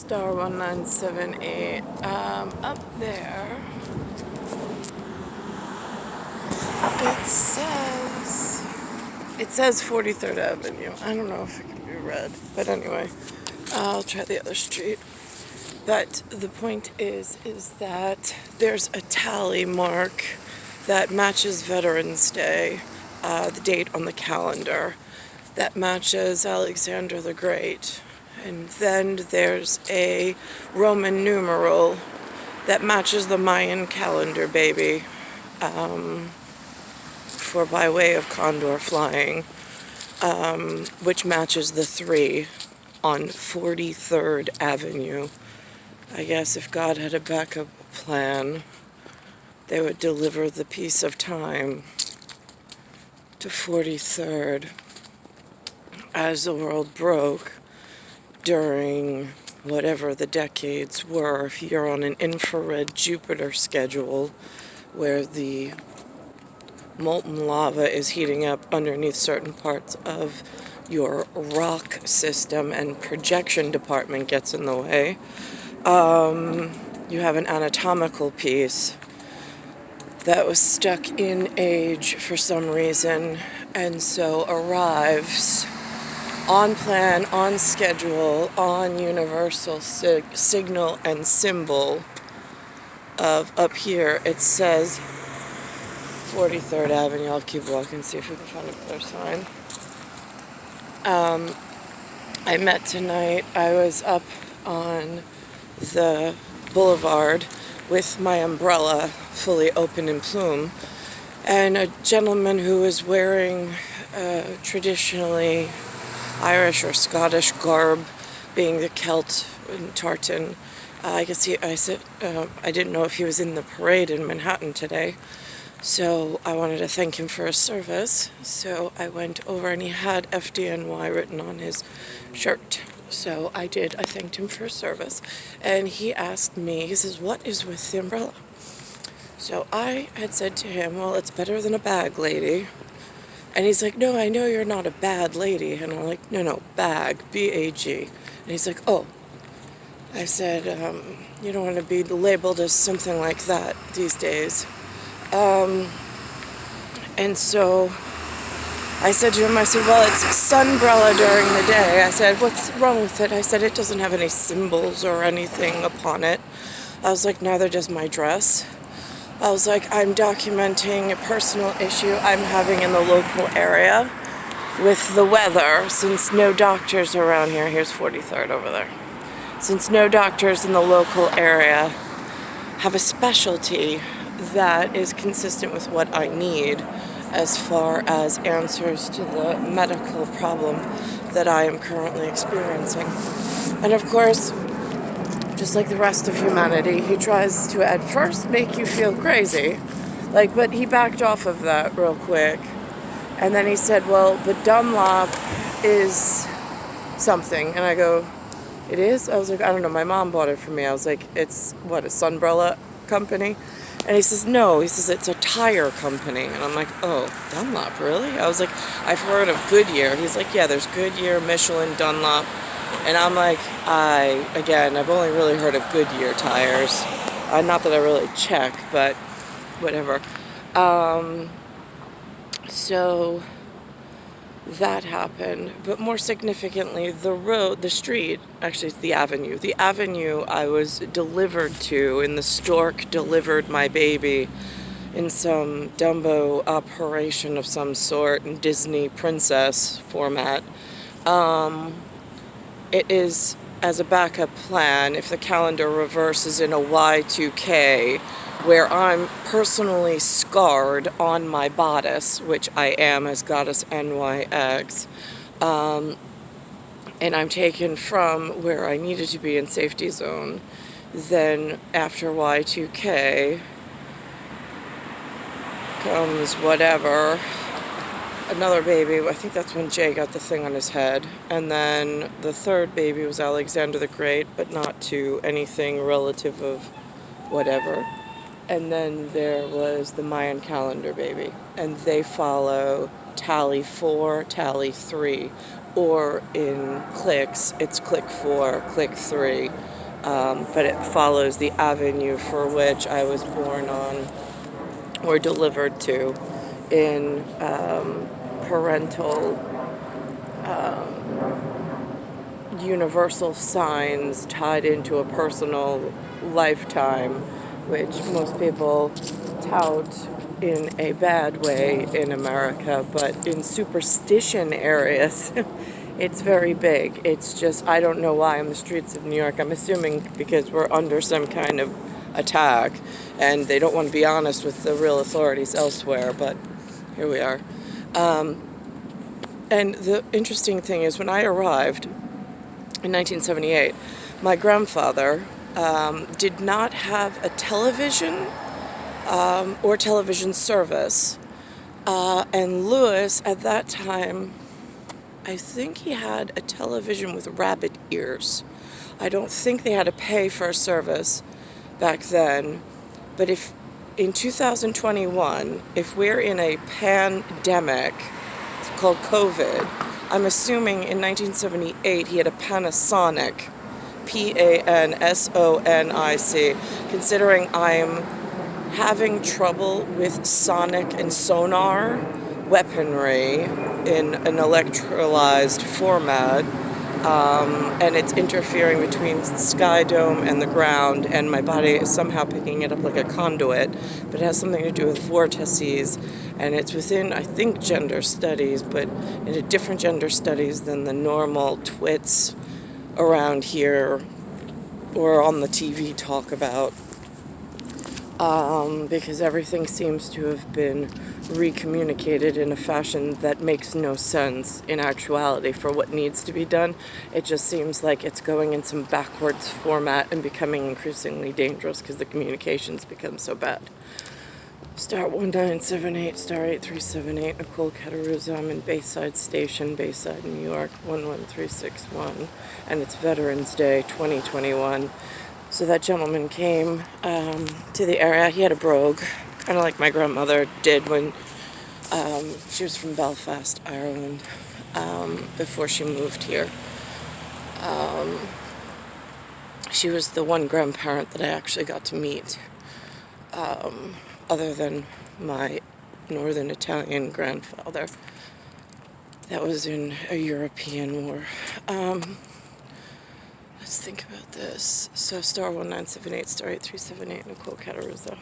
Star 1978. Up there, it says 43rd Avenue. I don't know if it can be read, but anyway, I'll try the other street. But the point is that there's a tally mark that matches Veterans Day, the date on the calendar, that matches Alexander the Great. And then there's a Roman numeral that matches the Mayan calendar, baby, for by way of condor flying, which matches the 3 on 43rd Avenue. I guess if God had a backup plan, they would deliver the piece of time to 43rd as the world broke during whatever the decades were. If you're on an infrared Jupiter schedule where the molten lava is heating up underneath certain parts of your rock system and projection department gets in the way, you have an anatomical piece that was stuck in age for some reason, and so arrives on plan, on schedule, on universal signal and symbol of up here. It says 43rd Avenue. I'll keep walking, see if we can find a better sign. I met tonight. I was up on the boulevard with my umbrella fully open in plume, and a gentleman who was wearing traditionally Irish or Scottish garb, being the KILT and tartan. I didn't know if he was in the parade in Manhattan today, so I wanted to thank him for his service. So I went over, and he had FDNY written on his shirt. So I did. I thanked him for his service, and he asked me, he says, "What is with the umbrella?" So I had said to him, "Well, it's better than a bag, lady." And he's like, "No, I know you're not a bad lady." And I'm like, no, bag, B-A-G. And he's like, "Oh." I said, "You don't want to be labeled as something like that these days." And so I said to him, I said, "Well, it's sunbrella during the day." I said, "What's wrong with it?" I said, "It doesn't have any symbols or anything upon it." I was like, "Neither does my dress." I was like, "I'm documenting a personal issue I'm having in the local area with the weather, since no doctors are around here." Here's 43rd over there. Since no doctors in the local area have a specialty that is consistent with what I need as far as answers to the medical problem that I am currently experiencing. And of course, just like the rest of humanity, he tries to at first make you feel crazy, but he backed off of that real quick. And then he said, "Well, but Dunlop is something." And I go, "It is?" I was like, "I don't know, my mom bought it for me." I was like, "It's what, a sunbrella company?" And he says, "No," he says, "it's a tire company." And I'm like, "Oh, Dunlop, really?" I was like, "I've heard of Goodyear." He's like, "Yeah, there's Goodyear, Michelin, Dunlop." And I'm like, I've only really heard of Goodyear tires. Not that I really check, but whatever. So that happened. But more significantly, the street, actually it's the avenue. The avenue I was delivered to, and the stork delivered my baby in some Dumbo operation of some sort, in Disney princess format. It is as a backup plan if the calendar reverses in a Y2K, where I'm personally scarred on my bodice, which I am as Goddess NYX, and I'm taken from where I needed to be in safety zone. Then after Y2K comes whatever, another baby. I think that's when Jay got the thing on his head. And then the third baby was Alexander the Great, but not to anything relative of whatever. And then there was the Mayan calendar baby. And they follow tally 4, tally 3, or in cliques. It's clique 4, clique 3, but it follows the avenue for which I was born on or delivered to in parental universal signs tied into a personal lifetime, which most people tout in a bad way in America, but in superstition areas, it's very big. It's just, I don't know why on the streets of New York. I'm assuming because we're under some kind of attack and they don't want to be honest with the real authorities elsewhere, but here we are. And the interesting thing is, when I arrived in 1978, my grandfather did not have a television or television service. And Lewis, at that time, I think he had a television with rabbit ears. I don't think they had to pay for a service back then. But if in 2021, if we're in a pandemic called COVID, I'm assuming in 1978 he had a Panasonic, P-A-N-S-O-N-I-C, considering I'm having trouble with sonic and sonar weaponry in an electrolyzed format, and it's interfering between Sky Dome and the ground, and my body is somehow picking it up like a conduit, but it has something to do with vortices, and it's within, I think, gender studies, but in a different gender studies than the normal twits around here or on the TV talk about. Because everything seems to have been recommunicated in a fashion that makes no sense in actuality for what needs to be done. It just seems like it's going in some backwards format and becoming increasingly dangerous because the communications become so bad. Star 1978, Star 8378, Nicole, Cattaruzza. I'm in Bayside Station, Bayside, New York, 11361, and it's Veterans Day 2021. So that gentleman came to the area. He had a brogue, kind of like my grandmother did when she was from Belfast, Ireland, before she moved here. She was the one grandparent that I actually got to meet, other than my Northern Italian grandfather. That was in a European war. Let's think about this. So Star 1978, Star 8378, Nicole, Cattaruzza.